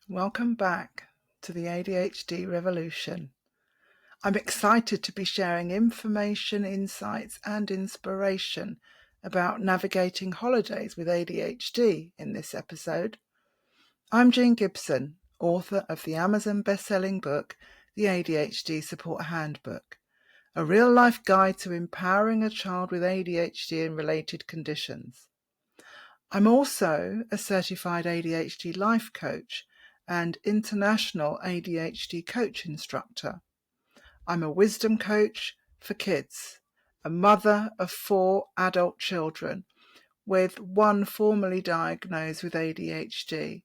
Welcome back to the ADHD Revolution. I'm excited to be sharing information, insights, and inspiration about navigating holidays with ADHD in this episode. I'm Jean Gibson, author of the Amazon best-selling book, The ADHD Support Handbook, a real-life guide to empowering a child with ADHD and related conditions. I'm also a certified ADHD life coach and international ADHD coach instructor. I'm a wisdom coach for kids, a mother of 4 adult children, with one formally diagnosed with ADHD.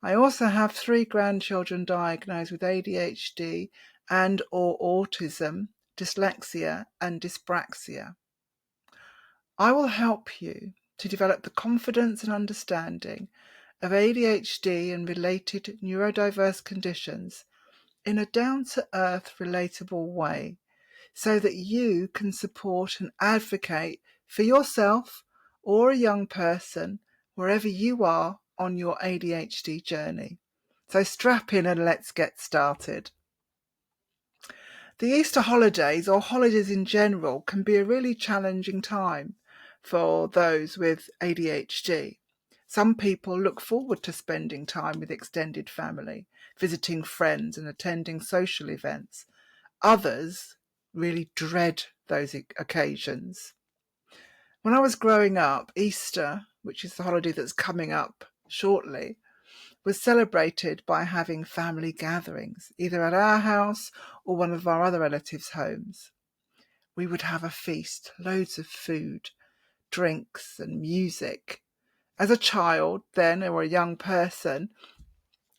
I also have 3 grandchildren diagnosed with ADHD and or autism, dyslexia and dyspraxia. I will help you to develop the confidence and understanding of ADHD and related neurodiverse conditions in a down-to-earth, relatable way so that you can support and advocate for yourself or a young person wherever you are on your ADHD journey. So strap in and let's get started. The Easter holidays, or holidays in general, can be a really challenging time for those with ADHD. Some people look forward to spending time with extended family, visiting friends and attending social events. Others really dread those occasions. When I was growing up, Easter, which is the holiday that's coming up shortly, was celebrated by having family gatherings, either at our house or one of our other relatives' homes. We would have a feast, loads of food, drinks and music. As a child then, or a young person,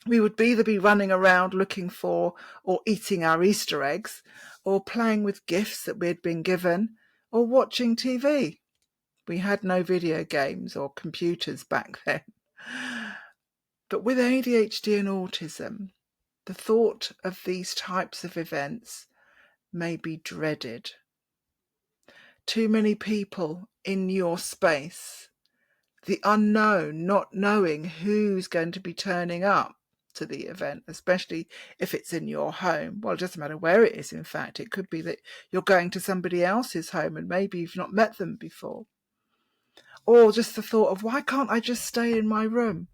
we would either be running around looking for or eating our Easter eggs, or playing with gifts that we had been given, or watching TV. We had no video games or computers back then. But with ADHD and autism, the thought of these types of events may be dreaded. Too many people in your space, the unknown, not knowing who's going to be turning up to the event, especially if it's in your home. Well, it doesn't matter where it is, in fact. It could be that you're going to somebody else's home and maybe you've not met them before. Or just the thought of, why can't I just stay in my room?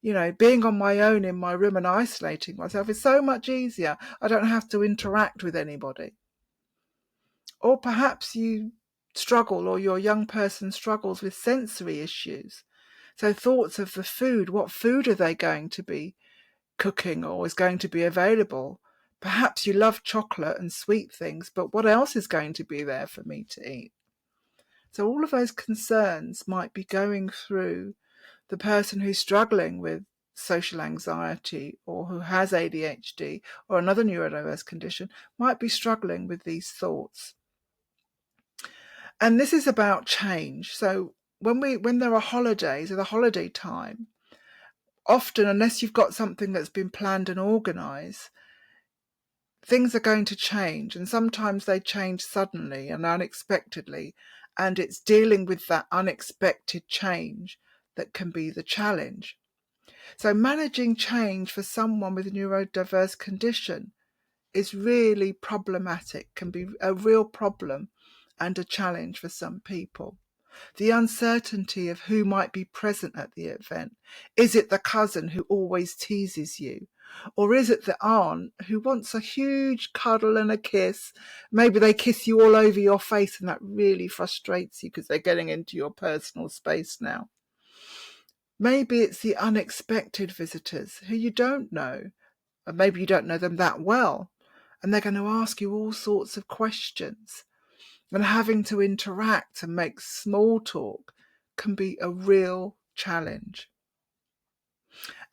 You know, being on my own in my room and isolating myself is so much easier. I don't have to interact with anybody. Or perhaps you struggle, or your young person struggles with sensory issues. So thoughts of the food, what food are they going to be cooking or is going to be available? Perhaps you love chocolate and sweet things, but what else is going to be there for me to eat? So all of those concerns might be going through the person who's struggling with social anxiety or who has ADHD or another neurodiverse condition might be struggling with these thoughts. And this is about change. So when there are holidays or the holiday time, often, unless you've got something that's been planned and organised, things are going to change. And sometimes they change suddenly and unexpectedly. And it's dealing with that unexpected change that can be the challenge. So managing change for someone with a neurodiverse condition is really problematic, can be a real problem and a challenge for some people. The uncertainty of who might be present at the event. Is it the cousin who always teases you? Or is it the aunt who wants a huge cuddle and a kiss? Maybe they kiss you all over your face and that really frustrates you because they're getting into your personal space now. Maybe it's the unexpected visitors who you don't know, or maybe you don't know them that well, and they're going to ask you all sorts of questions. And having to interact and make small talk can be a real challenge.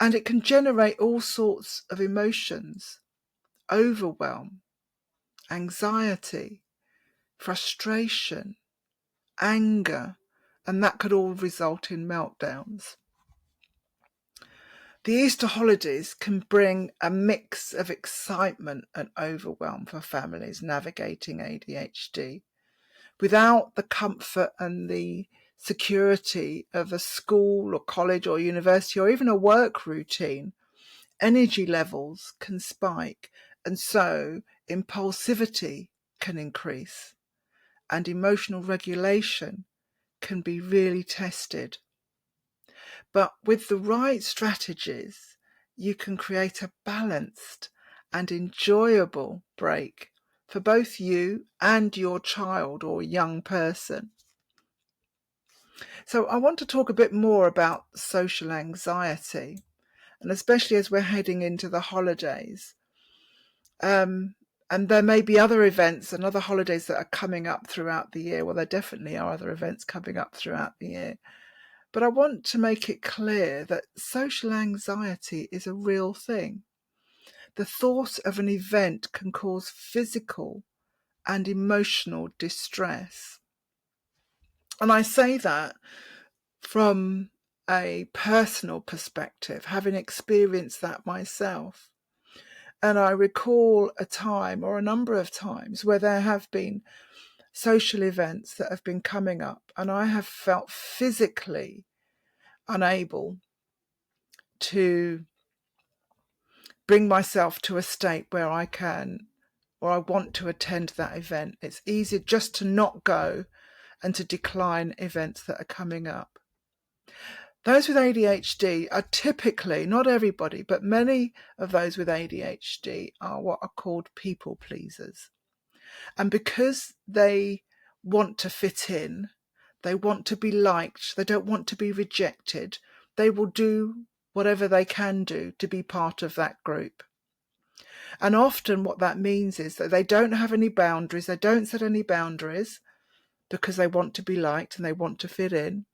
And it can generate all sorts of emotions: overwhelm, anxiety, frustration, anger, and that could all result in meltdowns. The Easter holidays can bring a mix of excitement and overwhelm for families navigating ADHD. Without the comfort and the security of a school or college or university or even a work routine, energy levels can spike, and so impulsivity can increase, and emotional regulation can be really tested. But with the right strategies, you can create a balanced and enjoyable break for both you and your child or young person. So I want to talk a bit more about social anxiety, and especially as we're heading into the holidays. And there may be other events and other holidays that are coming up throughout the year. Well, there definitely are other events coming up throughout the year. But I want to make it clear that social anxiety is a real thing. The thought of an event can cause physical and emotional distress. And I say that from a personal perspective, having experienced that myself. And I recall a time or a number of times where there have been social events that have been coming up, and I have felt physically unable to bring myself to a state where I can or I want to attend that event. It's easier just to not go and to decline events that are coming up. Those with ADHD are typically, not everybody, but many of those with ADHD are what are called people pleasers. And because they want to fit in, they want to be liked, they don't want to be rejected, they will do whatever they can do to be part of that group. And often what that means is that they don't have any boundaries, they don't set any boundaries because they want to be liked and they want to fit in.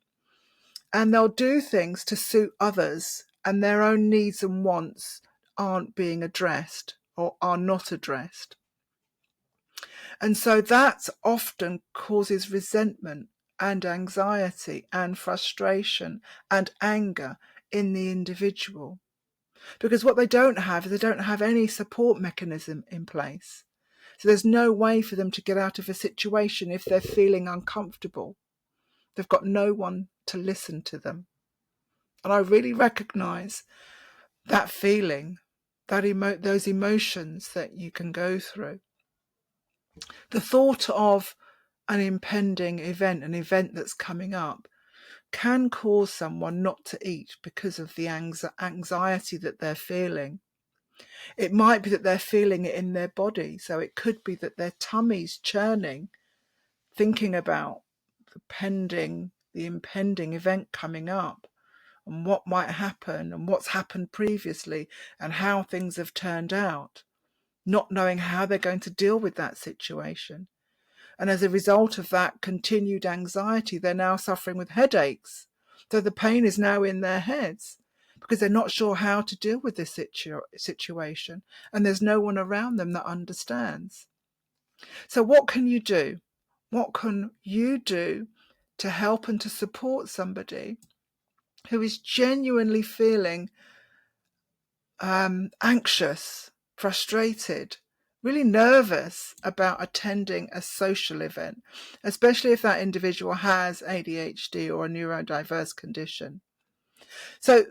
And they'll do things to suit others, and their own needs and wants aren't being addressed or are not addressed. And so that often causes resentment and anxiety and frustration and anger in the individual. Because what they don't have is they don't have any support mechanism in place. So there's no way for them to get out of a situation if they're feeling uncomfortable. They've got no one to listen to them. And I really recognise that feeling, those emotions that you can go through. The thought of an impending event, an event that's coming up, can cause someone not to eat because of the anxiety that they're feeling. It might be that they're feeling it in their body, so it could be that their tummy's churning, thinking about the impending event coming up and what might happen and what's happened previously and how things have turned out, not knowing how they're going to deal with that situation. And as a result of that continued anxiety, they're now suffering with headaches. So the pain is now in their heads because they're not sure how to deal with this situation. And there's no one around them that understands. So what can you do? What can you do to help and to support somebody who is genuinely feeling anxious, frustrated, really nervous about attending a social event, especially if that individual has ADHD or a neurodiverse condition? So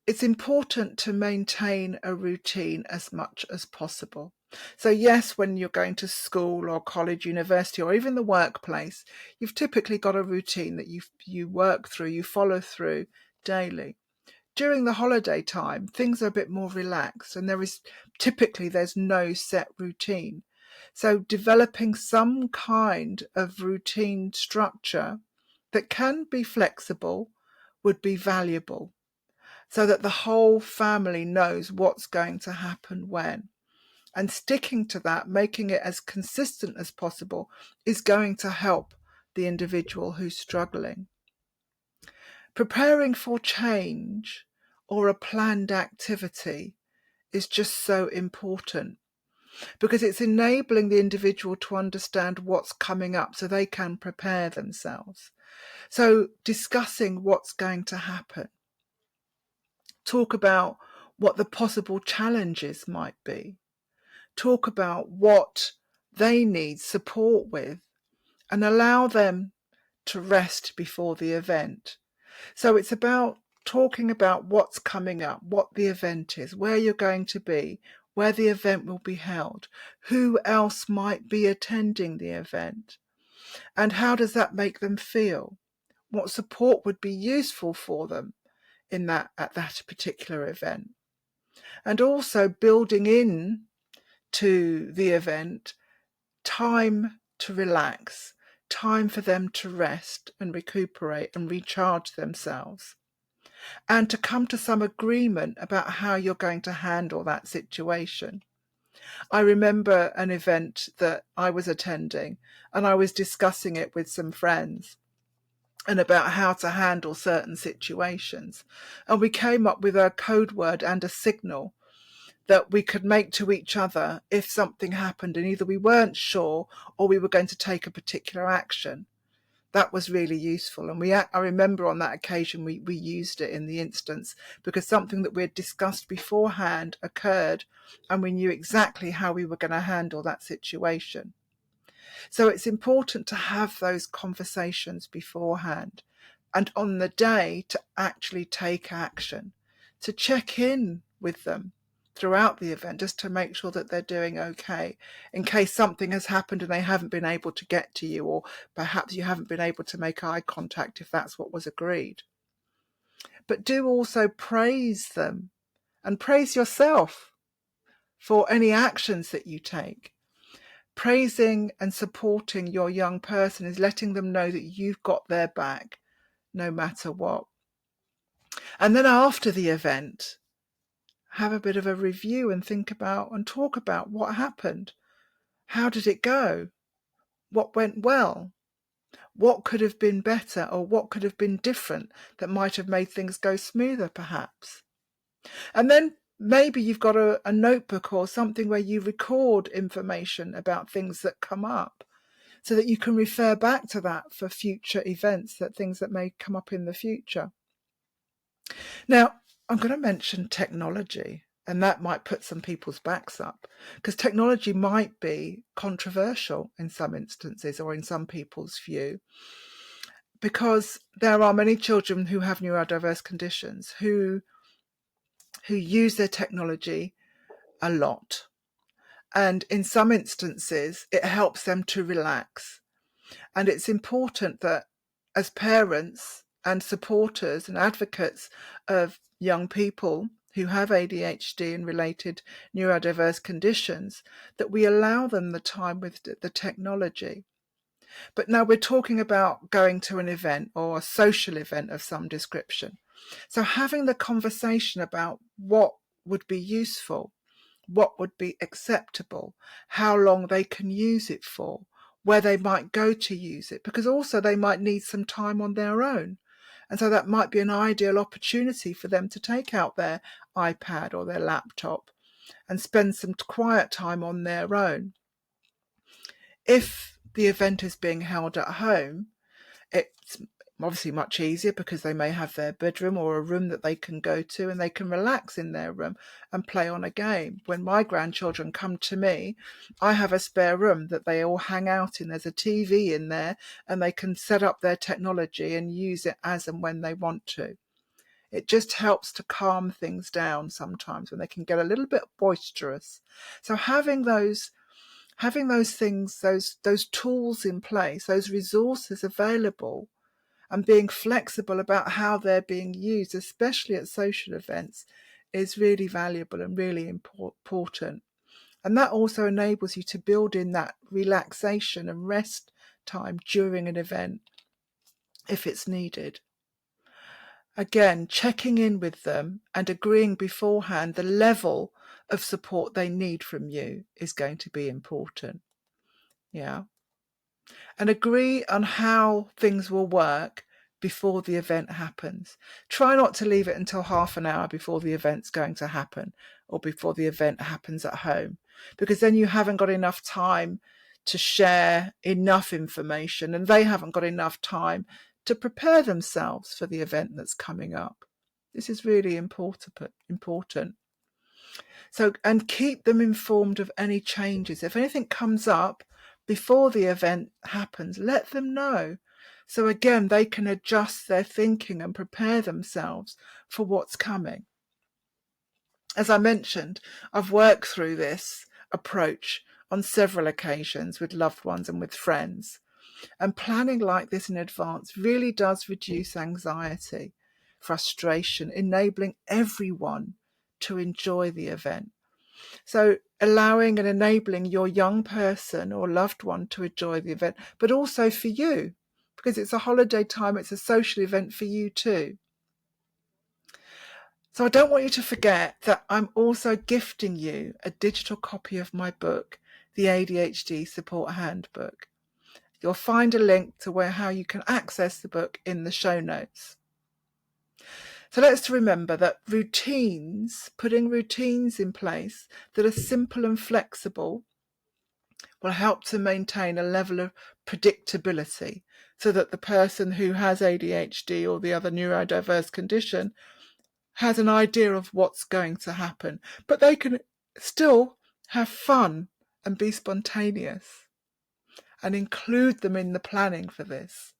it's important to maintain a routine as much as possible. So yes, when you're going to school or college, university, or even the workplace, you've typically got a routine that you work through, you follow through daily. During the holiday time, things are a bit more relaxed, and there's no set routine. So developing some kind of routine structure that can be flexible would be valuable, so that the whole family knows what's going to happen when. And sticking to that, making it as consistent as possible, is going to help the individual who's struggling. Preparing for change or a planned activity is just so important, because it's enabling the individual to understand what's coming up so they can prepare themselves. So discussing what's going to happen. Talk about what the possible challenges might be. Talk about what they need support with, and allow them to rest before the event. So it's about talking about what's coming up, what the event is, where you're going to be, where the event will be held, who else might be attending the event, and how does that make them feel? What support would be useful for them at that particular event? And also building in to the event time to relax, time for them to rest and recuperate and recharge themselves, and to come to some agreement about how you're going to handle that situation. I remember an event that I was attending, and I was discussing it with some friends and about how to handle certain situations. And we came up with a code word and a signal that we could make to each other if something happened and either we weren't sure or we were going to take a particular action. That was really useful. And I remember on that occasion we used it in the instance because something that we had discussed beforehand occurred and we knew exactly how we were going to handle that situation. So it's important to have those conversations beforehand and on the day to actually take action, to check in with them throughout the event just to make sure that they're doing okay in case something has happened and they haven't been able to get to you, or perhaps you haven't been able to make eye contact if that's what was agreed. But do also praise them and praise yourself for any actions that you take. Praising and supporting your young person is letting them know that you've got their back no matter what. And then after the event, have a bit of a review and think about and talk about what happened. How did it go? What went well? What could have been better, or what could have been different that might have made things go smoother, perhaps? And then maybe you've got a notebook or something where you record information about things that come up so that you can refer back to that for future events, that things that may come up in the future. Now, I'm going to mention technology, and that might put some people's backs up because technology might be controversial in some instances or in some people's view, because there are many children who have neurodiverse conditions who use their technology a lot. And in some instances, it helps them to relax. And it's important that as parents and supporters and advocates of young people who have ADHD and related neurodiverse conditions, that we allow them the time with the technology. But now we're talking about going to an event or a social event of some description. So having the conversation about what would be useful, what would be acceptable, how long they can use it for, where they might go to use it, because also they might need some time on their own. And so that might be an ideal opportunity for them to take out their iPad or their laptop and spend some quiet time on their own. If the event is being held at home, it's obviously much easier because they may have their bedroom or a room that they can go to and they can relax in their room and play on a game. When my grandchildren come to me, I have a spare room that they all hang out in. There's a TV in there and they can set up their technology and use it as and when they want to. It just helps to calm things down sometimes when they can get a little bit boisterous. So having those things, those tools in place, those resources available, and being flexible about how they're being used, especially at social events, is really valuable and really important. And that also enables you to build in that relaxation and rest time during an event if it's needed. Again, checking in with them and agreeing beforehand the level of support they need from you is going to be important. Yeah. And agree on how things will work before the event happens. Try not to leave it until half an hour before the event's going to happen or before the event happens at home, because then you haven't got enough time to share enough information and they haven't got enough time to prepare themselves for the event that's coming up. This is really important. So, and keep them informed of any changes. If anything comes up before the event happens, let them know So again, they can adjust their thinking and prepare themselves for what's coming. As I mentioned, I've worked through this approach on several occasions with loved ones and with friends. And planning like this in advance really does reduce anxiety, frustration, enabling everyone to enjoy the event. So allowing and enabling your young person or loved one to enjoy the event, but also for you, because it's a holiday time, it's a social event for you too. So I don't want you to forget that I'm also gifting you a digital copy of my book, the ADHD Support Handbook. You'll find a link to how you can access the book in the show notes. So let's remember that putting routines in place that are simple and flexible will help to maintain a level of predictability so that the person who has ADHD or the other neurodiverse condition has an idea of what's going to happen, but they can still have fun and be spontaneous and include them in the planning for this.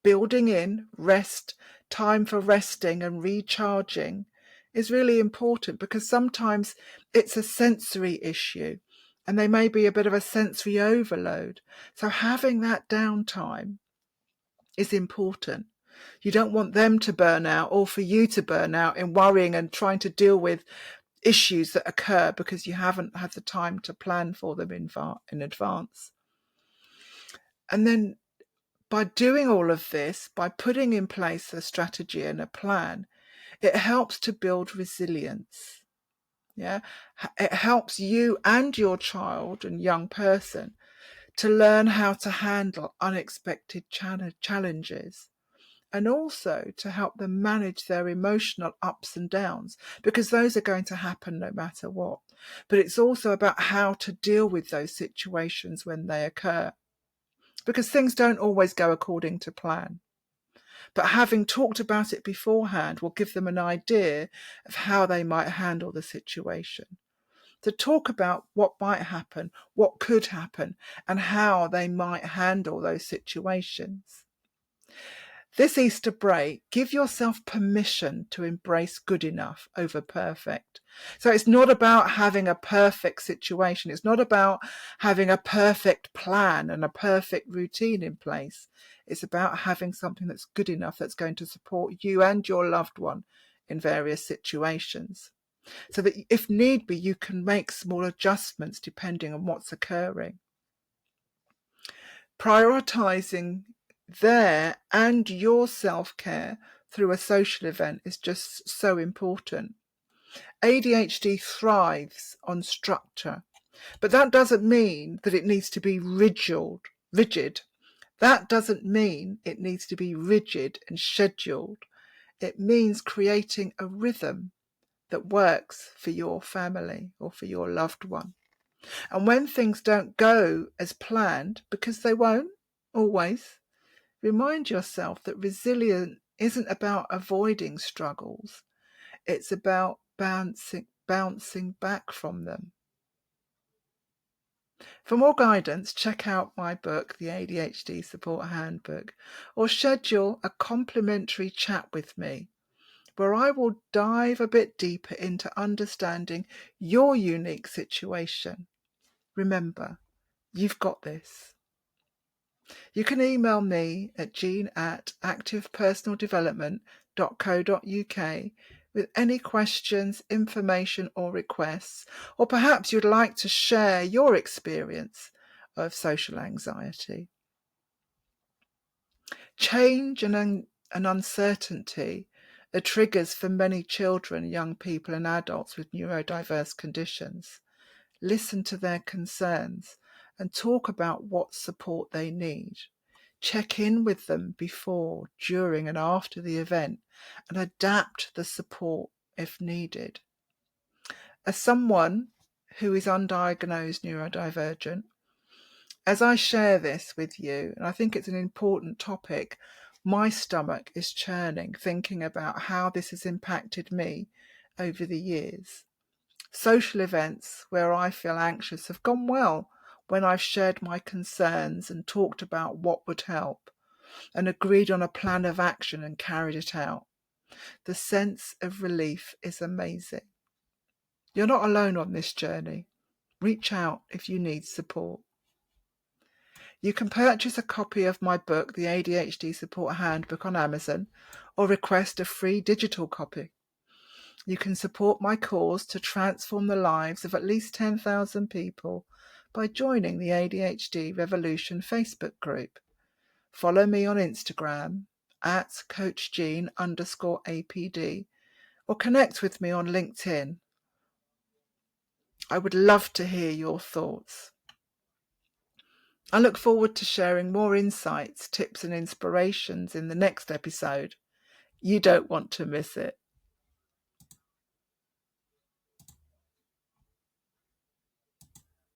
Building in rest, time for resting and recharging is really important, because sometimes it's a sensory issue and they may be a bit of a sensory overload. So having that downtime is important. You don't want them to burn out or for you to burn out in worrying and trying to deal with issues that occur because you haven't had the time to plan for them in advance. And then by doing all of this, by putting in place a strategy and a plan, it helps to build resilience. Yeah, it helps you and your child and young person to learn how to handle unexpected challenges, and also to help them manage their emotional ups and downs, because those are going to happen no matter what. But it's also about how to deal with those situations when they occur, because things don't always go according to plan. But having talked about it beforehand will give them an idea of how they might handle the situation. To talk about what might happen, what could happen, and how they might handle those situations. This Easter break, give yourself permission to embrace good enough over perfect. So it's not about having a perfect situation. It's not about having a perfect plan and a perfect routine in place. It's about having something that's good enough, that's going to support you and your loved one in various situations, so that if need be, you can make small adjustments depending on what's occurring. Prioritizing their and your self-care through a social event is just so important. ADHD thrives on structure, but that doesn't mean that it needs to be rigid. That doesn't mean it needs to be rigid and scheduled. It means creating a rhythm that works for your family or for your loved one. And when things don't go as planned, because they won't always, remind yourself that resilience isn't about avoiding struggles. It's about bouncing back from them. For more guidance, check out my book, the ADHD Support Handbook, or schedule a complimentary chat with me, where I will dive a bit deeper into understanding your unique situation. Remember, you've got this. You can email me at jean@activepersonaldevelopment.co.uk with any questions, information or requests, or perhaps you'd like to share your experience of social anxiety. Change and uncertainty are triggers for many children, young people and adults with neurodiverse conditions. Listen to their concerns and talk about what support they need. Check in with them before, during and after the event and adapt the support if needed. As someone who is undiagnosed neurodivergent, as I share this with you, and I think it's an important topic, my stomach is churning thinking about how this has impacted me over the years. Social events where I feel anxious have gone well when I've shared my concerns and talked about what would help. and agreed on a plan of action and carried it out. The sense of relief is amazing. You're not alone on this journey. Reach out if you need support. You can purchase a copy of my book, The ADHD Support Handbook, on Amazon, or request a free digital copy. You can support my cause to transform the lives of at least 10,000 people by joining the ADHD Revolution Facebook group. Follow me on Instagram at CoachJean_APD or connect with me on LinkedIn. I would love to hear your thoughts. I look forward to sharing more insights, tips and inspirations in the next episode. You don't want to miss it.